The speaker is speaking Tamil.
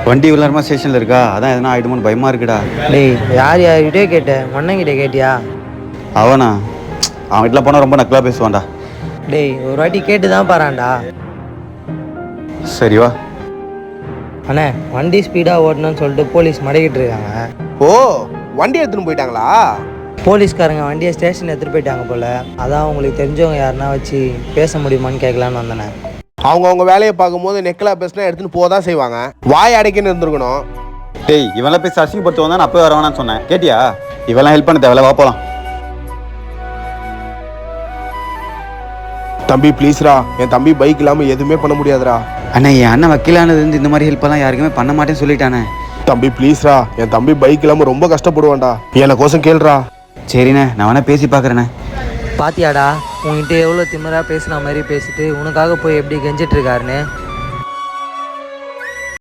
வண்டி விளாரமா ஸ்டேஷனில் இருக்கா, அதான் எதனா ஆகிடுமோன்னு பயமாக இருக்குடா. டேய் யார்கிட்டே கேட்டேன்? மண்ணங்கிட்ட கேட்டியா? அவனா? அவன் வீட்டில் போனால் ரொம்ப நக்கலாக பேசுவான்டா. டேய் ஒரு வாட்டி கேட்டு தான் பாறான்டா. சரி வா. அண்ணே வண்டி ஸ்பீடாக ஓட்டணும்னு சொல்லிட்டு போலீஸ் மடக்கிட்டு இருக்காங்க. ஓ, வண்டி எடுத்துன்னு போயிட்டாங்களா? போலீஸ்காரங்க வண்டியை ஸ்டேஷன் எடுத்துகிட்டு போயிட்டாங்க போல். அதான் உங்களுக்கு தெரிஞ்சவங்க யாருன்னா வச்சு பேச முடியுமான்னு கேட்கலான்னு வந்தேண்ணே. அவங்க வேலையை பார்க்கும்போது நெக்கலா பேசினா எடுத்துன்னு போக தான் செய்வாங்க. வாய் அடைக்கன்னு இருந்திருக்கணும். டேய் இவெல்லாம் பேசி அசிங்கப்படுத்துவான் தான் நான் அப்போ வரவேணான்னு சொன்னேன். கேட்டியா? இவெல்லாம் ஹெல்ப் பண்ண தேவையில்ல, வா போகலாம். தம்பி ப்ளீஸ்ரா, என் தம்பி பைக் இல்லாமல் எதுவுமே பண்ண முடியாதுரா. அண்ணா என் அண்ணன் வக்கீலானது இந்த மாதிரி ஹெல்ப்பெல்லாம் யாருக்குமே பண்ண மாட்டேன்னு சொல்லிட்டானே. தம்பி ப்ளீஸ்ரா, என் தம்பி பைக் இல்லாமல் ரொம்ப கஷ்டப்படுவான்டா. எனக்கோசம் கேளுடா. சரிண்ணே, நான் வேணா பேசி பார்க்குறேண்ணே. பாத்தியாடா உங்ககிட்ட எவ்வளோ திமிராக பேசுன மாதிரி பேசிட்டு உனக்காக போய் எப்படி கெஞ்சிட்டு இருக்காருன்னு.